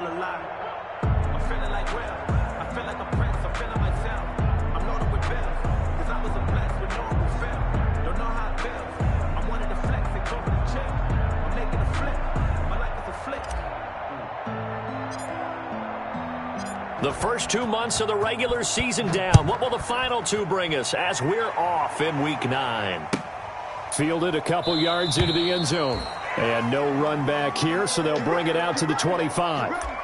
feel alive. I'm feeling like real. I feel like a prince. I'm feeling myself. I'm loaded with bills. Cause I was a blessed with no one will fail. Don't know how it feels. I'm wanting to flex and go for the chill. I'm making a flip. My life is a flick. The first 2 months of the regular season down. What will the final two bring us as we're off in Week 9? Fielded a couple yards into the end zone. And no run back here, so they'll bring it out to the 25.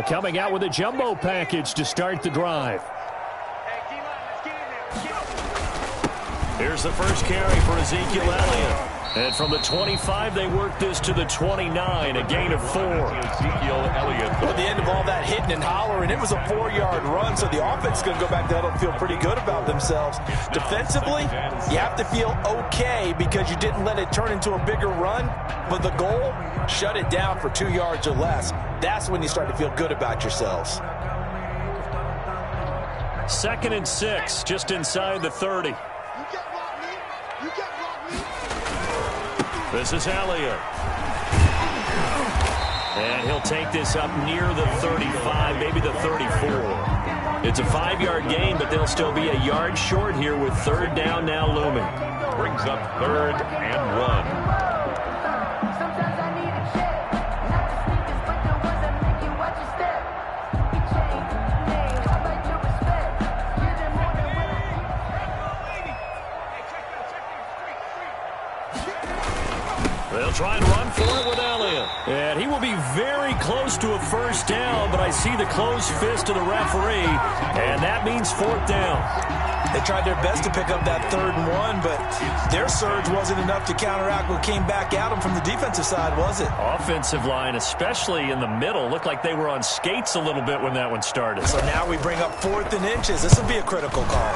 Coming out with a jumbo package to start the drive. Here's the first carry for Ezekiel Elliott. And from the 25, they work this to the 29, a gain of 4. Ezekiel Elliott. At the end of all that hitting and hollering, it was a 4-yard run, so the offense is going to go back there and feel pretty good about themselves. Defensively, you have to feel okay because you didn't let it turn into a bigger run, but the goal, shut it down for 2 yards or less. That's when you start to feel good about yourselves. 2nd and 6, just inside the 30. This is Elliott. And he'll take this up near the 35, maybe the 34. It's a 5-yard gain, but they'll still be a yard short here with 3rd down now looming. Brings up 3rd and 1. They'll try and run for it with Elliott. And he will be very close to a first down, but I see the closed fist of the referee, and that means 4th down. They tried their best to pick up that 3rd and 1, but their surge wasn't enough to counteract what came back at them from the defensive side, was it? Offensive line, especially in the middle, looked like they were on skates a little bit when that one started. So now we bring up 4th and inches. This will be a critical call.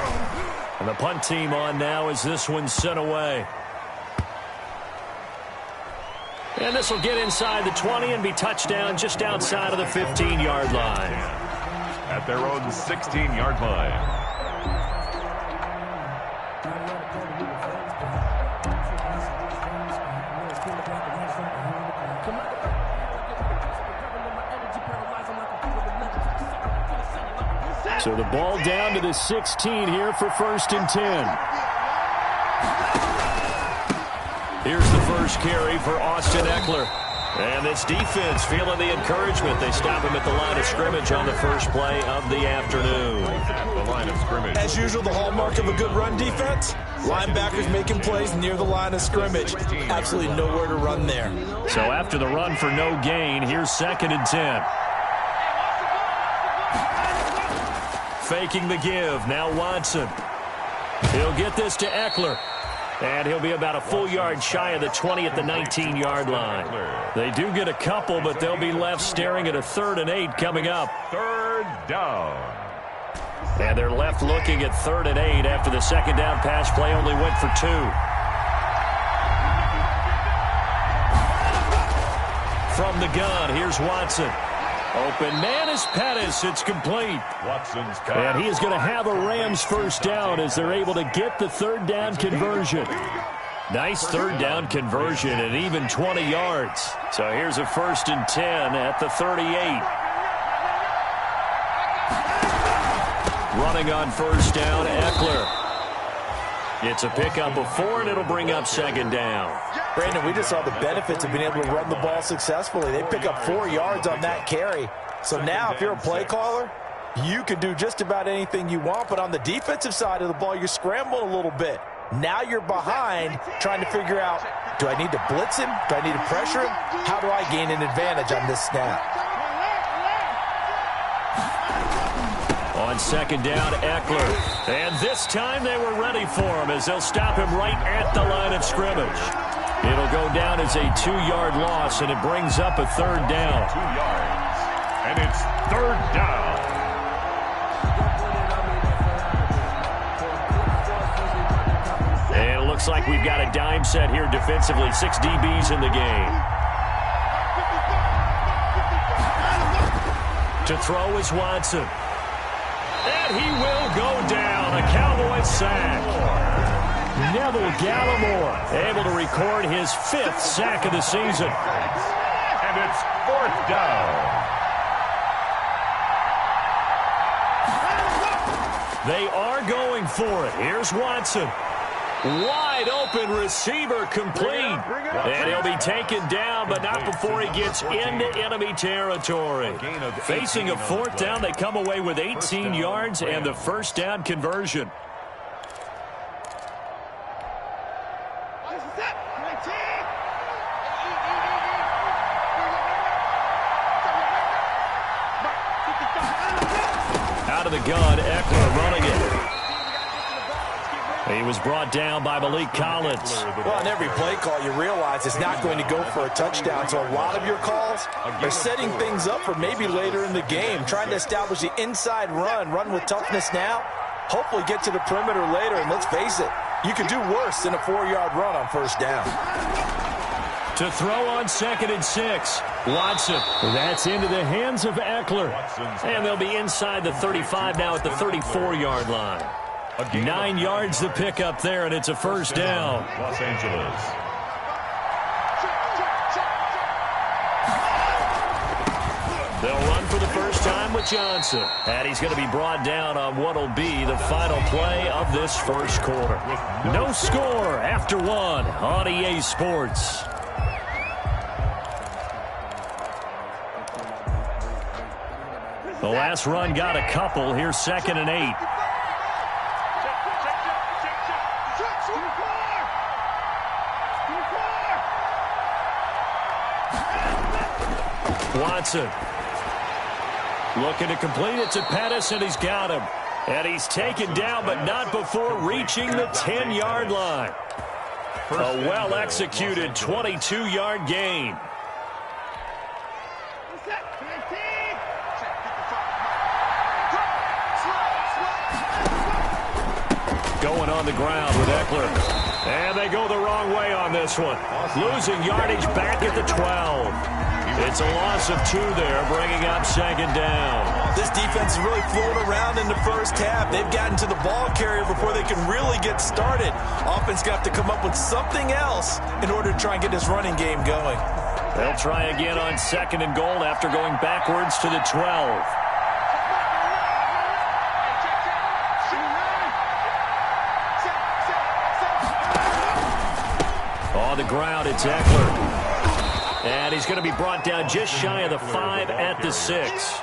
And the punt team on now as this one's sent away. And this will get inside the 20 and be touchdown just outside of the 15-yard line. At their own 16-yard line. So the ball down to the 16 here for 1st and 10. Here's the first carry for Austin Eckler. And this defense feeling the encouragement. They stop him at the line of scrimmage on the first play of the afternoon. At the line of scrimmage. As usual, the hallmark of a good run defense, linebackers making plays near the line of scrimmage. Absolutely nowhere to run there. So after the run for no gain, here's 2nd and 10. Faking the give. Now Watson. He'll get this to Eckler. And he'll be about a full yard shy of the 20 at the 19-yard line. They do get a couple, but they'll be left staring at a 3rd and 8 coming up. 3rd down. And they're left looking at 3rd and 8 after the 2nd down pass play only went for 2. From the gun, here's Watson. Open man is Pettis. It's complete. Watson's pass. And he is going to have a Rams first down as they're able to get the 3rd down conversion. Nice 3rd down conversion and even 20 yards. So here's a 1st and 10 at the 38. Running on 1st down, Eckler. It's a pickup of 4, and it'll bring up 2nd down. Brandon, we just saw the benefits of being able to run the ball successfully. They pick up 4 yards on that carry. So now if you're a play caller, you can do just about anything you want. But on the defensive side of the ball, you're scrambling a little bit. Now you're behind, trying to figure out, do I need to blitz him? Do I need to pressure him? How do I gain an advantage on this snap? On second down, Eckler. And this time they were ready for him as they'll stop him right at the line of scrimmage. It'll go down as a 2-yard loss, and it brings up a third down. 2 yards. And it's third down. And it looks like we've got a dime set here defensively. 6 DBs in the game. To throw is Watson. And he will go down. A Cowboys sack. Neville Gallimore able to record his 5th sack of the season. And it's fourth down. They are going for it. Here's Watson. Wide open receiver complete. And he'll be taken down, but not before he gets into enemy territory. Facing a fourth down, they come away with 18 yards and the first down conversion. Out of the gun, Eckler running it. He was brought down by Malik Collins. Well, on every play call, you realize it's not going to go for a touchdown. So a lot of your calls are setting things up for maybe later in the game, trying to establish the inside run with toughness now, hopefully get to the perimeter later. And let's face it, you could do worse than a 4-yard run on first down. To throw on 2nd and 6. Watson. That's into the hands of Eckler. And they'll be inside the 35 now at the 34-yard line. 9 yards the pickup there, and it's a first down. Los Angeles. They'll run for the first time with Johnson. And he's going to be brought down on what will be the final play of this first quarter. No score after 1 on EA Sports. The last run got a couple. Here's 2nd and 8. Watson looking to complete it to Pettis, and he's got him. And he's taken down, but not before reaching the 10-yard line. A well-executed 22-yard gain. Going on the ground with Eckler. And they go the wrong way on this one. Losing yardage back at the 12. It's a loss of 2 there, bringing up 2nd down. This defense is really floating around in the first half. They've gotten to the ball carrier before they can really get started. Offense got to come up with something else in order to try and get this running game going. They'll try again on 2nd and goal after going backwards to the 12. On the ground, it's Eckler. And he's going to be brought down just shy of the 5 at the 6.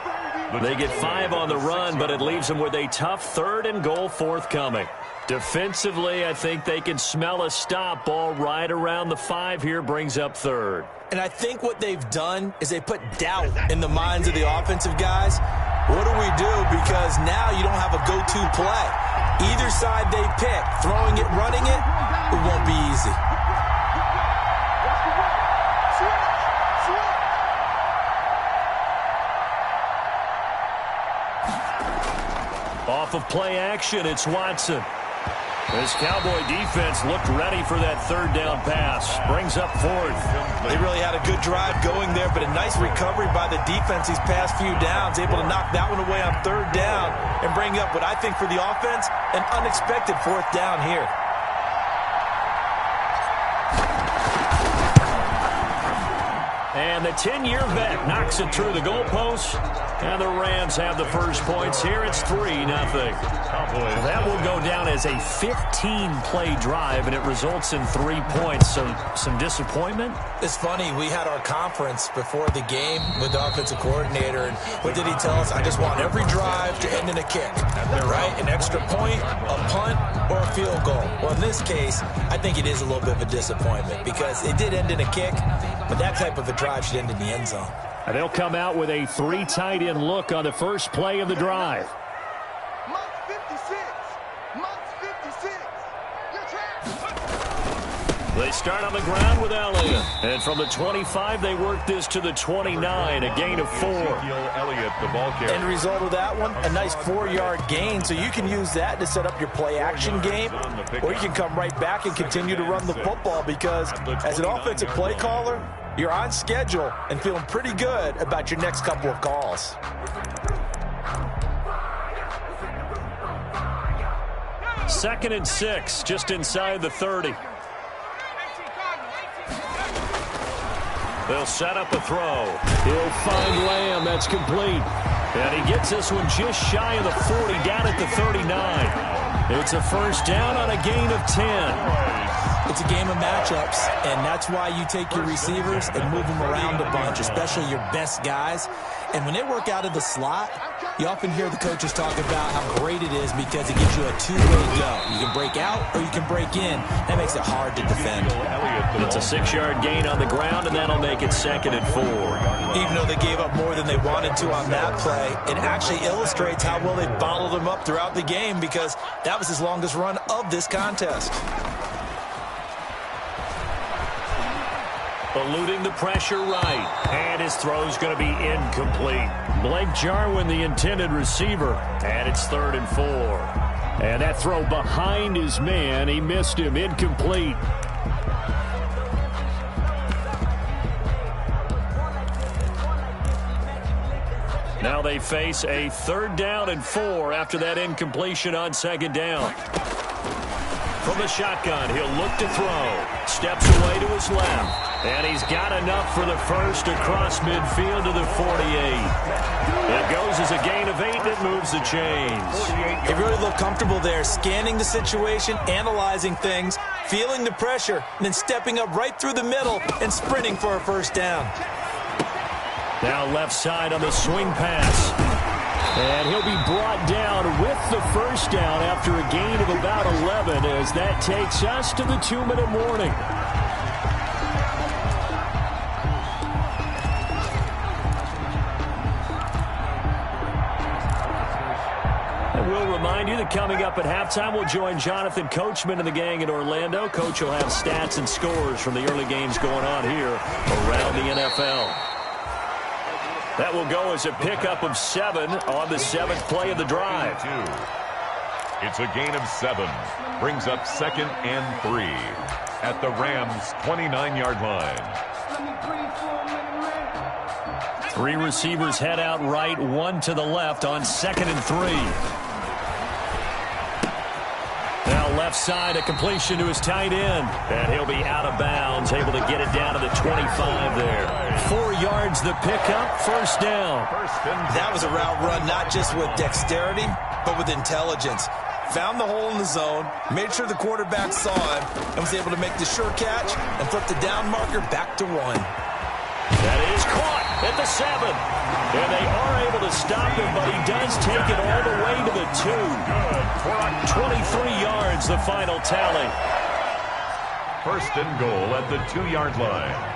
They get 5 on the run, but it leaves them with a tough 3rd and goal forthcoming. Defensively, I think they can smell a stop ball right around the 5 here, brings up 3rd. And I think what they've done is they put doubt in the minds of the offensive guys. What do we do? Because now you don't have a go-to play. Either side they pick, throwing it, running it, it won't be easy. Off of play action, it's Watson. This Cowboy defense looked ready for that 3rd down pass. Brings up 4th. They really had a good drive going there, but a nice recovery by the defense these past few downs. Able to knock that one away on 3rd down and bring up what I think for the offense, an unexpected 4th down here. And the 10-year vet knocks it through the goalpost. And the Rams have the first points here. It's 3-0. Cowboys. That will go down as a 15-play drive, and it results in 3 points. So some disappointment. It's funny, we had our conference before the game with the offensive coordinator, and what did he tell us? I just want every drive to end in a kick, right? An extra point, a punt, or a field goal. Well, in this case, I think it is a little bit of a disappointment because it did end in a kick, but that type of a drive should end in the end zone. And they'll come out with a 3 tight end look on the first play of the drive. They start on the ground with Elliott. And from the 25, they work this to the 29, a gain of 4. Elliott, the ball carrier. End result of that one, a nice 4-yard gain. So you can use that to set up your play-action game, or you can come right back and continue to run the football because as an offensive play caller, you're on schedule and feeling pretty good about your next couple of calls. Second and 6, just inside the 30. They'll set up a throw. He'll find Lamb. That's complete. And he gets this one just shy of the 40, down at the 39. It's a first down on a gain of 10. It's a game of matchups, and that's why you take your receivers and move them around a bunch, especially your best guys. And when they work out of the slot, you often hear the coaches talk about how great it is because it gives you a two-way go. You can break out or you can break in. That makes it hard to defend. It's a 6-yard gain on the ground, and that'll make it 2nd and 4. Even though they gave up more than they wanted to on that play, it actually illustrates how well they bottled them up throughout the game because that was his longest run of this contest. Eluding the pressure right. And his throw's going to be incomplete. Blake Jarwin, the intended receiver. And it's 3rd and 4. And that throw behind his man. He missed him. Incomplete. Now they face a 3rd down and 4 after that incompletion on 2nd down. From the shotgun, he'll look to throw. Steps away to his left. And he's got enough for the first across midfield to the 48. It goes as a gain of 8 that moves the chains. They really look comfortable there, scanning the situation, analyzing things, feeling the pressure, and then stepping up right through the middle and sprinting for a first down. Now left side on the swing pass. And he'll be brought down with the first down after a gain of about 11 as that takes us to the 2-minute warning. We'll remind you that coming up at halftime, we'll join Jonathan Coachman and the gang in Orlando. Coach will have stats and scores from the early games going on here around the NFL. That will go as a pickup of 7 on the 7th play of the drive. It's a gain of 7. Brings up 2nd and 3 at the Rams' 29-yard line. 3 receivers head out right, 1 to the left on 2nd and 3. Now left side, a completion to his tight end. And he'll be out of bounds, able to get it down to the 25 there. 4 yards the pickup, first down. That was a route run not just with dexterity, but with intelligence. Found the hole in the zone, made sure the quarterback saw him, and was able to make the sure catch and flip the down marker back to 1. That is caught at the 7. And they are able to stop him, but he does take it all the way to the 2. 23 yards, the final tally. 1st and goal at the 2-yard line.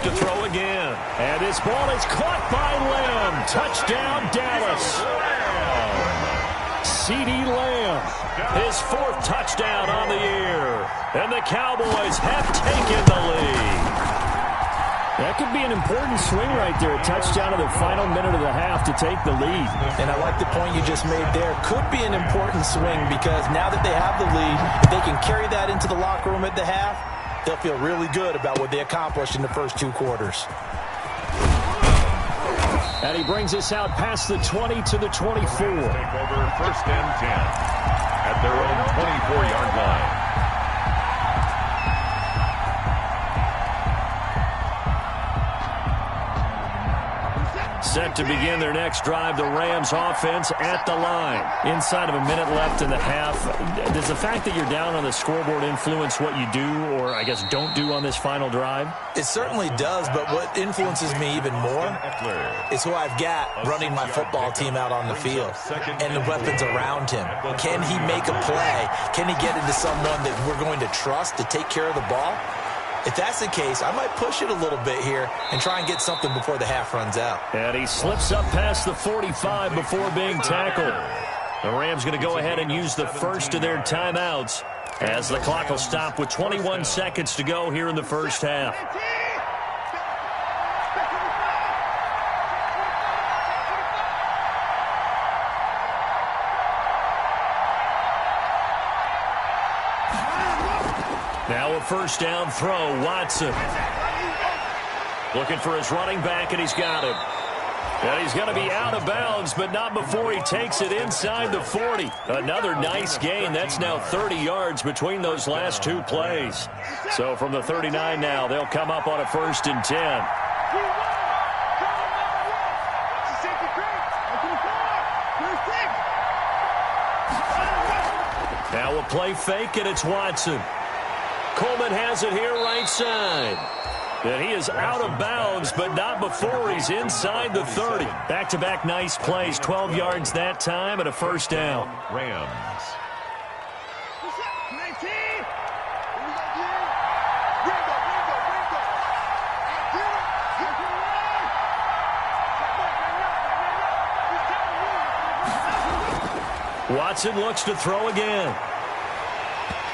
To throw again. And this ball is caught by Lamb. Touchdown, Dallas. CeeDee Lamb, his 4th touchdown on the year. And the Cowboys have taken the lead. That could be an important swing right there. A touchdown in the final minute of the half to take the lead. And I like the point you just made there. Could be an important swing because now that they have the lead, if they can carry that into the locker room at the half, they'll feel really good about what they accomplished in the first 2 quarters. And he brings us out past the 20 to the 24. Take over 1st and 10 at their own 24-yard line. Set to begin their next drive, the Rams offense at the line. Inside of a minute left in the half. Does the fact that you're down on the scoreboard influence what you do, or I guess don't do on this final drive? It certainly does, but what influences me even more is who I've got running my football team out on the field and the weapons around him. Can he make a play? Can he get into someone that we're going to trust to take care of the ball? If that's the case, I might push it a little bit here and try and get something before the half runs out. And he slips up past the 45 before being tackled. The Rams going to go ahead and use the first of their timeouts as the clock will stop with 21 seconds to go here in the first half. Now a first down throw, Watson. Looking for his running back, and he's got him. And he's going to be out of bounds, but not before he takes it inside the 40. Another nice gain. That's now 30 yards between those last two plays. So from the 39 now, they'll come up on a 1st and 10. Now a play fake, and it's Watson. Coleman has it here right side. And he is out of bounds, but not before he's inside the 30. Back-to-back nice plays, 12 yards that time and a first down. Rams. Watson looks to throw again.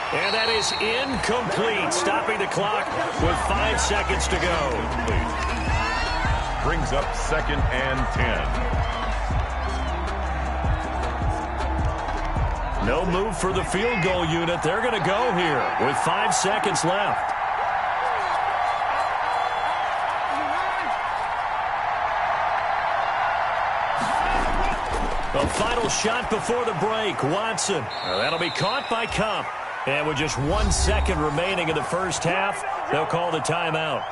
And that is incomplete, stopping the clock with 5 seconds to go. Brings up 2nd and 10. No move for the field goal unit. They're going to go here with 5 seconds left. The final shot before the break, Watson. That'll be caught by Kupp. And with just 1 second remaining in the first half, they'll call the timeout.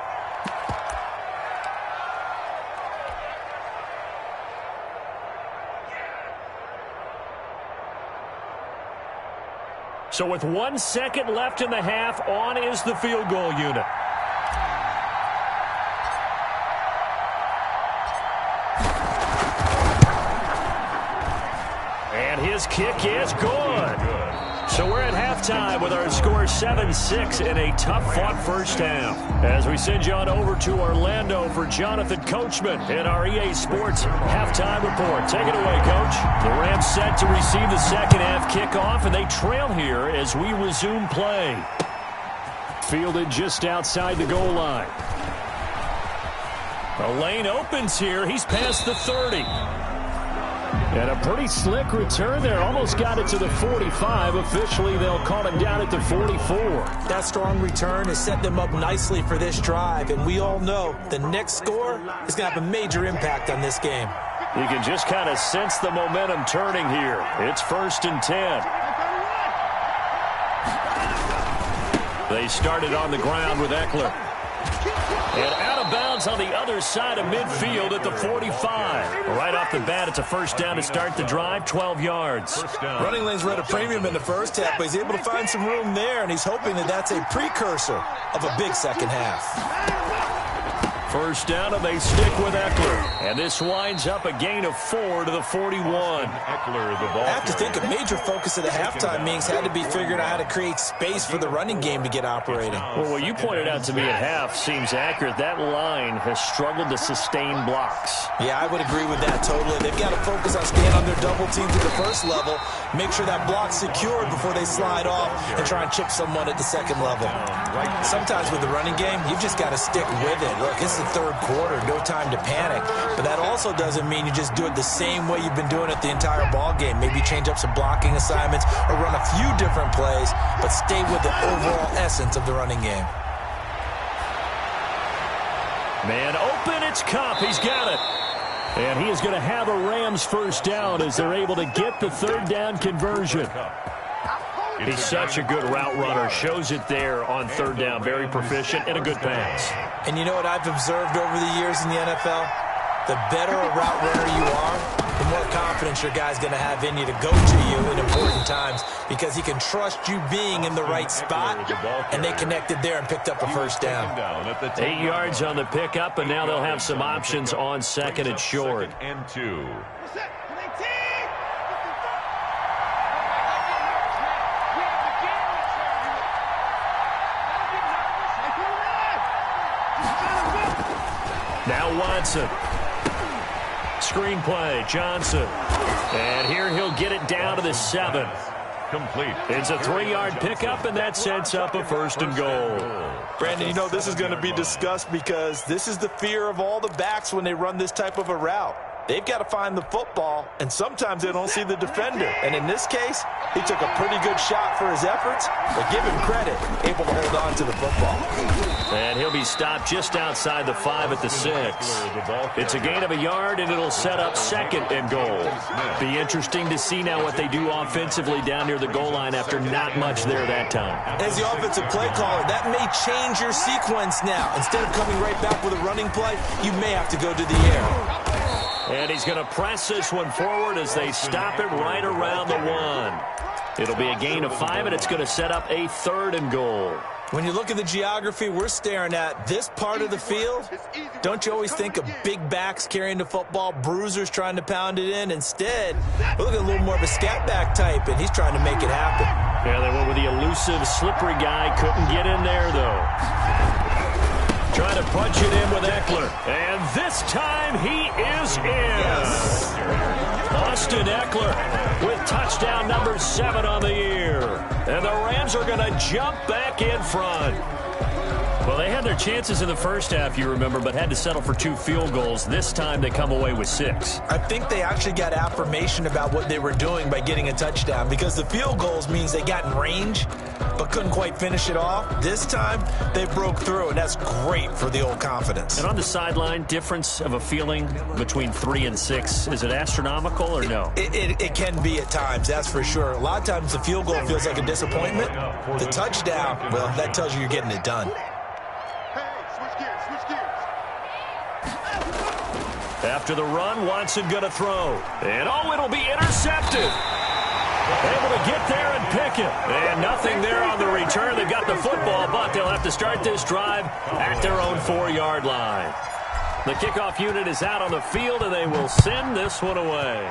So with 1 second left in the half, on is the field goal unit. And his kick is good. So we're at halftime with our score 7-6 in a tough-fought first half. As we send you on over to Orlando for Jonathan Coachman in our EA Sports halftime report. Take it away, Coach. The Rams set to receive the second half kickoff, and they trail here as we resume play. Fielded just outside the goal line. The lane opens here. He's past the 30. And a pretty slick return there. Almost got it to the 45. Officially, they'll call him down at the 44. That strong return has set them up nicely for this drive. And we all know the next score is going to have a major impact on this game. You can just kind of sense the momentum turning here. It's 1st and 10. They started on the ground with Eckler. And out of bounds on the other side of midfield at the 45. Right off the bat, it's a first down to start the drive, 12 yards. Running lanes were at a premium in the first half, but he's able to find some room there, and he's hoping that that's a precursor of a big second half. First down, and they stick with Eckler. And this winds up a gain of 4 to the 41. Eckler, the ball. I have to think a major focus of the halftime meetings had to be figuring out how to create space for the running game to get operating. Well, what you pointed out to me at half seems accurate. That line has struggled to sustain blocks. Yeah, I would agree with that totally. They've got to focus on staying on their double teams at the first level, make sure that block's secured before they slide off and try and chip someone at the second level. Sometimes with the running game, you've just got to stick with it. Look, it's the third quarter, no time to panic. But that also doesn't mean you just do it the same way you've been doing it the entire ball game. Maybe change up some blocking assignments or run a few different plays, but stay with the overall essence of the running game. Man open, it's Kupp. He's got it. And he is going to have a Rams first down as they're able to get the third down conversion. He's such a good route runner. Shows it there on third down. Very proficient and a good pass. And you know what I've observed over the years in the NFL? The better a route runner you are, the more confidence your guy's going to have in you to go to you in important times because he can trust you being in the right spot, and they connected there and picked up a first down. 8 yards on the pickup, and now they'll have some options on second and short. And 2. Now Watson. Screenplay, Johnson. And here he'll get it down to the 7. Complete. It's a 3-yard pickup, and that sets up a first and goal. Brandon, you know this is going to be discussed because this is the fear of all the backs when they run this type of a route. They've got to find the football, and sometimes they don't see the defender. And in this case, he took a pretty good shot for his efforts, but give him credit, able to hold on to the football. And he'll be stopped just outside the 5 at the 6. It's a gain of a yard, and it'll set up second and goal. Be interesting to see now what they do offensively down near the goal line after not much there that time. As the offensive play caller, that may change your sequence now. Instead of coming right back with a running play, you may have to go to the air. And he's going to press this one forward as they stop it right around the 1. It'll be a gain of 5, and it's going to set up a third and goal. When you look at the geography we're staring at, this part of the field, don't you always think of big backs carrying the football, bruisers trying to pound it in? Instead, we're looking at a little more of a scat back type, and he's trying to make it happen. Yeah, they went with the elusive, slippery guy. Couldn't get in there, though. Trying to punch it in with Eckler. And this time he is in. Yes. Austin Eckler with touchdown number 7 on the year. And the Rams are going to jump back in front. Well, they had their chances in the first half, you remember, but had to settle for 2 field goals. This time they come away with 6. I think they actually got affirmation about what they were doing by getting a touchdown because the field goals means they got in range but couldn't quite finish it off. This time they broke through, and that's great for the old confidence. And on the sideline, difference of a feeling between 3 and 6, is it astronomical or no? It can be at times, that's for sure. A lot of times the field goal feels like a disappointment. The touchdown, well, that tells you you're getting it done. After the run, Watson going to throw. And, oh, it'll be intercepted. Able to get there and pick it. And nothing there on the return. They've got the football, but they'll have to start this drive at their own 4-yard line. The kickoff unit is out on the field, and they will send this one away.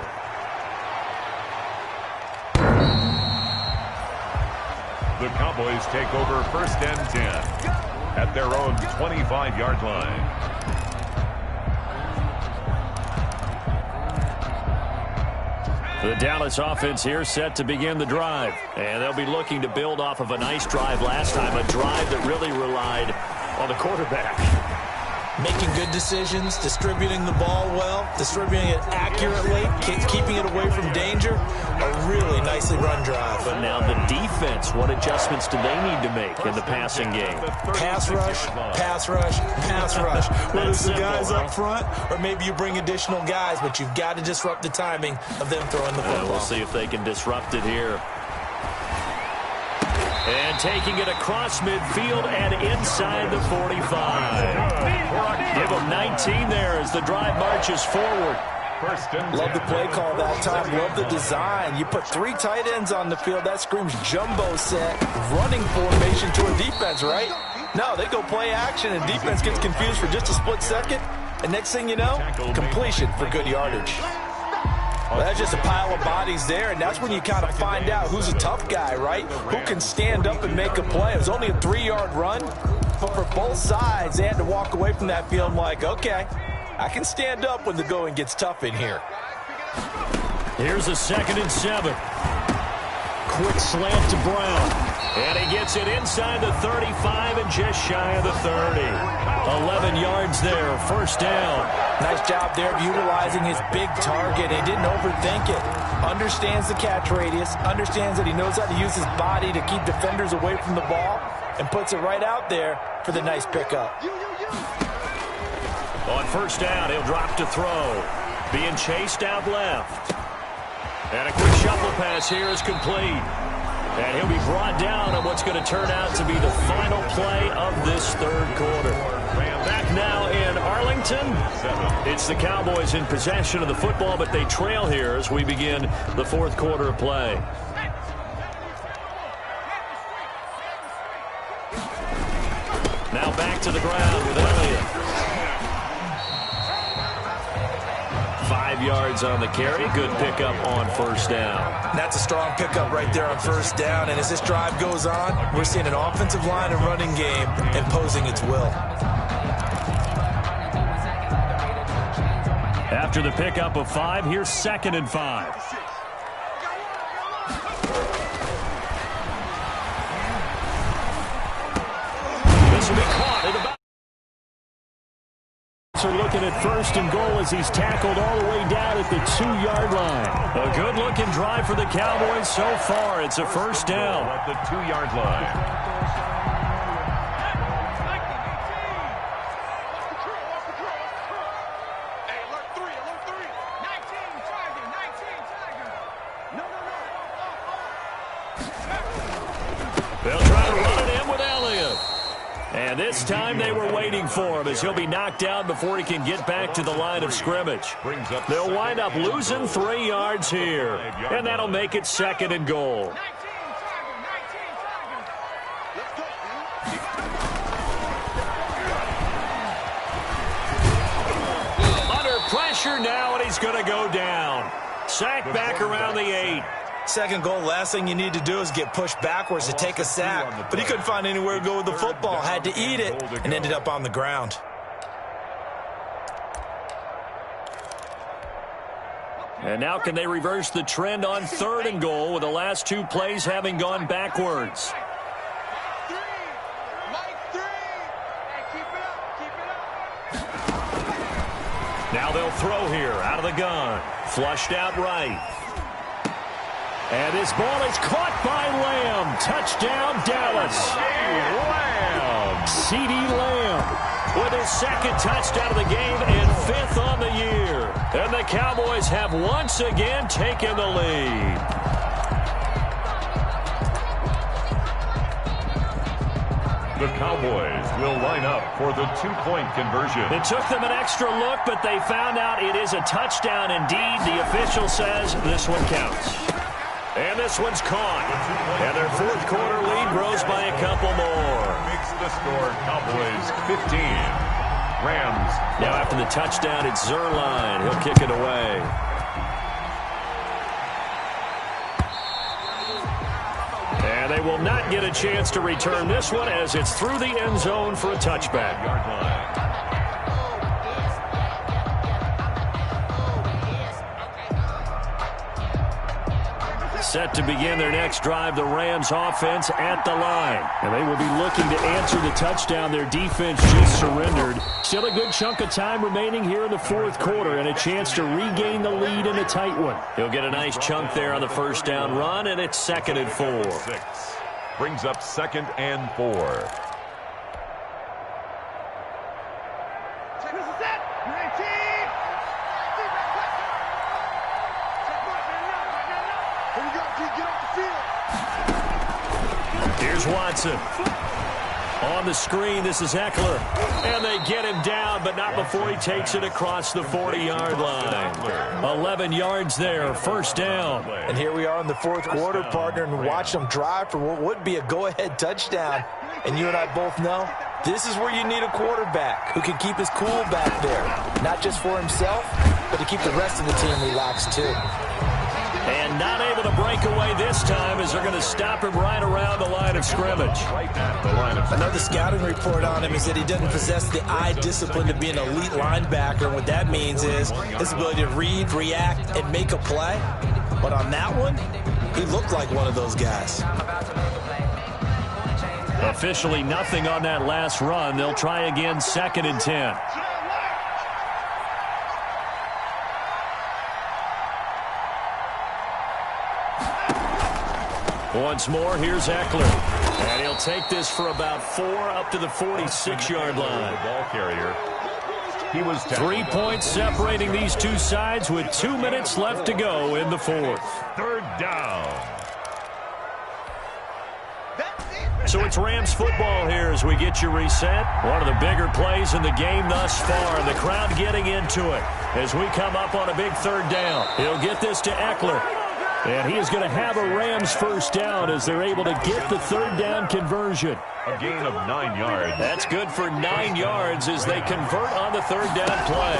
The Cowboys take over 1st and 10 at their own 25-yard line. The Dallas offense here set to begin the drive. And they'll be looking to build off of a nice drive last time, a drive that really relied on the quarterback. Making good decisions, distributing the ball well, distributing it accurately, keeping it away from danger. A really nicely run drive. But now the defense, what adjustments do they need to make in the passing game? Pass rush, pass rush, pass rush. Whether it's the guys up front or maybe you bring additional guys, but you've got to disrupt the timing of them throwing the football. We'll see if they can disrupt it here. And taking it across midfield and inside the 45. Give them 19 there as the drive marches forward. Love the play call that time. Love the design. You put 3 tight ends on the field. That screams jumbo set, running formation to a defense, right? No, they go play action, and defense gets confused for just a split second. And next thing you know, completion for good yardage. Well, that's just a pile of bodies there, and that's when you kind of find out who's a tough guy, right? Who can stand up and make a play. It was only a 3-yard run, but for both sides, they had to walk away from that field like, okay, I can stand up when the going gets tough in here. Here's a 2nd and 7. Quick slant to Brown. And he gets it inside the 35 and just shy of the 30. 11 yards there, first down. Nice job there of utilizing his big target. He didn't overthink it. Understands the catch radius. Understands that he knows how to use his body to keep defenders away from the ball. And puts it right out there for the nice pickup. On first down, he'll drop to throw. being chased out left. And a quick shuffle pass here is complete. And he'll be brought down on what's going to turn out to be the final play of this third quarter. Back now in Arlington. It's the Cowboys in possession of the football, but they trail here as we begin the fourth quarter of play. Now back to the ground with Elliott. 5 yards on the carry. Good pickup on first down. That's a strong pickup right there on first down. And as this drive goes on, we're seeing an offensive line and running game imposing its will. After the pickup of 5, here's 2nd and 5. This will be caught at about. Are looking at 1st and goal as he's tackled all the way down at the 2-yard line. A good-looking drive for the Cowboys so far. It's a first down at the 2-yard line. They'll try to run it in with Elliott. And this time they were waiting for him as he'll be knocked down before he can get back to the line of scrimmage. They'll wind up losing 3 yards here. And that'll make it 2nd and goal. Under pressure now, and he's going to go down. Sacked back around the 8. 2nd goal, last thing you need to do is get pushed backwards to take a sack. But he couldn't find anywhere to go with the football, had to eat it, and ended up on the ground. And now can they reverse the trend on 3rd and goal with the last 2 plays having gone backwards? Now they'll throw here out of the gun. Flushed out right. And this ball is caught by Lamb. Touchdown, Dallas. Lamb. CeeDee Lamb with his 2nd touchdown of the game and 5th on the year. And the Cowboys have once again taken the lead. The Cowboys will line up for the 2-point conversion. It took them an extra look, but they found out it is a touchdown indeed. The official says this one counts. And this one's caught. And their fourth quarter lead grows by a couple more. Makes the score Cowboys 15. Rams. Now after the touchdown, it's Zerline. He'll kick it away. And they will not get a chance to return this one as it's through the end zone for a touchback. Yard line. Set to begin their next drive, the Rams offense at the line. And they will be looking to answer the touchdown their defense just surrendered. Still a good chunk of time remaining here in the fourth quarter and a chance to regain the lead in a tight one. He'll get a nice chunk there on the first down run, and it's 2nd and 4. 6. Brings up 2nd and 4. Here's Watson. On the screen, this is Eckler. And they get him down, but not before he takes it across the 40-yard line. 11 yards there, first down. And here we are in the fourth quarter, partner, and watch them drive for what would be a go-ahead touchdown. And you and I both know this is where you need a quarterback who can keep his cool back there. Not just for himself, but to keep the rest of the team relaxed too. And not able to break away this time as they're going to stop him right around the line of scrimmage. Another scouting report on him is that he doesn't possess the eye discipline to be an elite linebacker. What that means is his ability to read, react, and make a play. But on that one, he looked like one of those guys. Officially nothing on that last run. They'll try again, 2nd and 10. Once more, here's Eckler. And he'll take this for about 4 up to the 46-yard line. The ball carrier. He was 3 points separating these two sides with 2 minutes left to go in the fourth. Third down. So it's Rams football here as we get you reset. One of the bigger plays in the game thus far, and the crowd getting into it as we come up on a big third down. He'll get this to Eckler, and he is going to have a Rams first down as they're able to get the third down conversion. A gain of 9 yards. That's good for 9 yards as they convert on the third down play.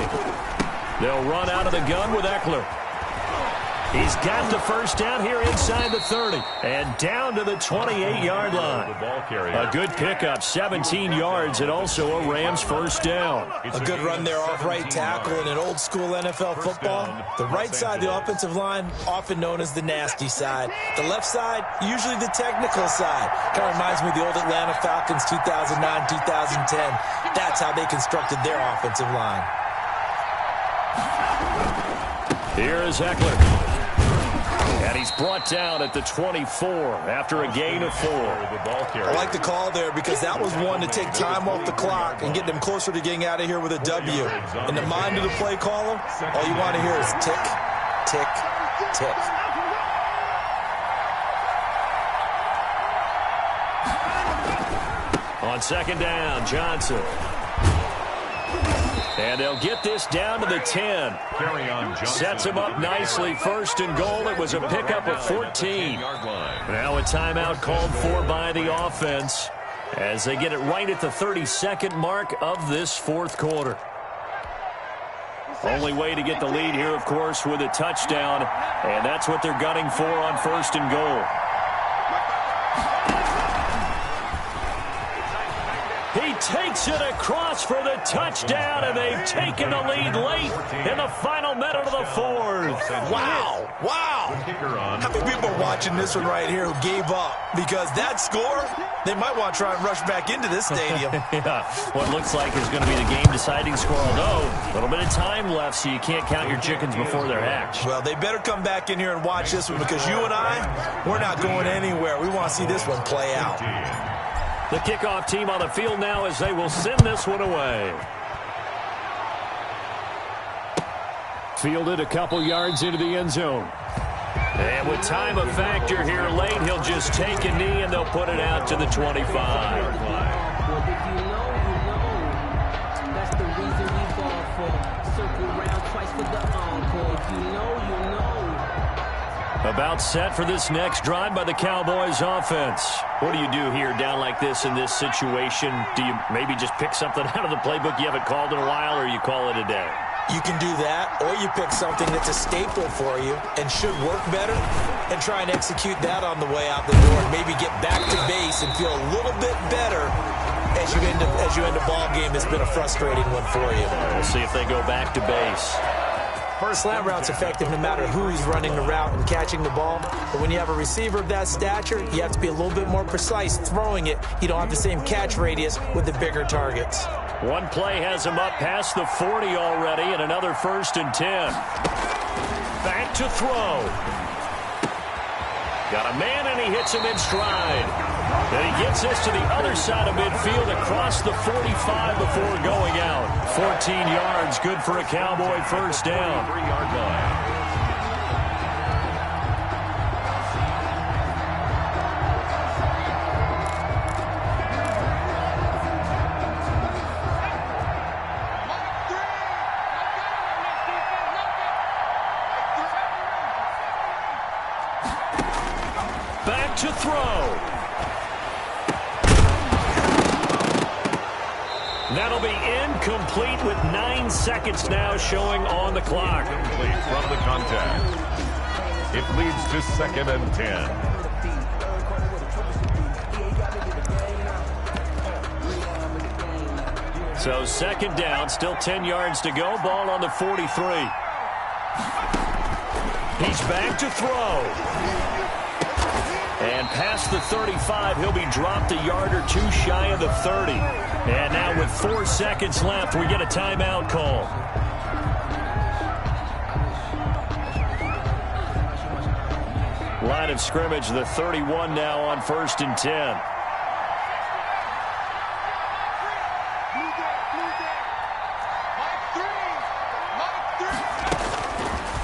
They'll run out of the gun with Eckler. He's got the first down here inside the 30 and down to the 28-yard line. A good pickup, 17 yards, and also a Rams first down. A good run there off right tackle in an old-school NFL football. The right side, the offensive line, often known as the nasty side. The left side, usually the technical side. Kind of reminds me of the old Atlanta Falcons 2009, 2010. That's how they constructed their offensive line. Here is Eckler. And he's brought down at the 24 after a gain of 4. I like the call there because that was one to take time off the clock and get them closer to getting out of here with a W. In the mind of the play caller, all you want to hear is tick, tick, tick. On second down, Johnson. And they'll get this down to the 10. Sets him up nicely. First and goal. It was a pickup of 14. Now a timeout called for by the offense as they get it right at the 32nd mark of this fourth quarter. Only way to get the lead here, of course, with a touchdown. And that's what they're gunning for on first and goal. He takes it across for the touchdown, and they've taken the lead late in the final minute of the fourth. Wow, wow. How many people are watching this one right here who gave up? Because that score, they might want to try and rush back into this stadium. Yeah, what looks like is going to be the game-deciding score, although a little bit of time left, so you can't count your chickens before they're hatched. Well, they better come back in here and watch this one because you and I, we're not going anywhere. We want to see this one play out. The kickoff team on the field now as they will send this one away. Fielded a couple yards into the end zone. And with time a factor here late, he'll just take a knee and they'll put it out to the 25. Well, if you know, that's the reason we ball for. Circle round twice for the encore. If you know, you know. About set for this next drive by the Cowboys offense. What do you do here down like this in this situation? Do you maybe just pick something out of the playbook you haven't called in a while, or you call it a day? You can do that, or you pick something that's a staple for you and should work better and try and execute that on the way out the door and maybe get back to base and feel a little bit better as you end a ball game that's been a frustrating one for you. We'll see if they go back to base. First slant route's effective no matter who's running the route and catching the ball. But when you have a receiver of that stature, you have to be a little bit more precise throwing it. You don't have the same catch radius with the bigger targets. One play has him up past the 40 already, and another first and 10. Back to throw. Got a man, and he hits him in stride. Then he gets this to the other side of midfield across the 45 before going out. 14 yards, good for a Cowboy first down. 3-yard line. Back to throw. That'll be incomplete with 9 seconds now showing on the clock. Incomplete from the contact. It leads to 2nd and 10. So second down, still 10 yards to go. Ball on the 43. He's back to throw. And past the 35, he'll be dropped a yard or two shy of the 30. And now with 4 seconds left, we get a timeout call. Line of scrimmage, the 31 now on 1st and 10.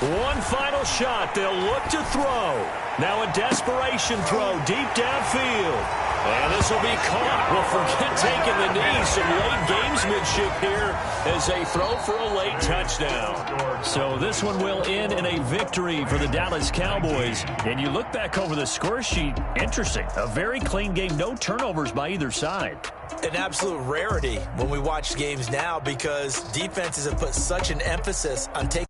One final shot. They'll look to throw. Now a desperation throw deep downfield. And this will be caught. Well, forget taking the knee. Some late gamesmanship here as they throw for a late touchdown. So this one will end in a victory for the Dallas Cowboys. And you look back over the score sheet, interesting. A very clean game, no turnovers by either side. An absolute rarity when we watch games now because defenses have put such an emphasis on taking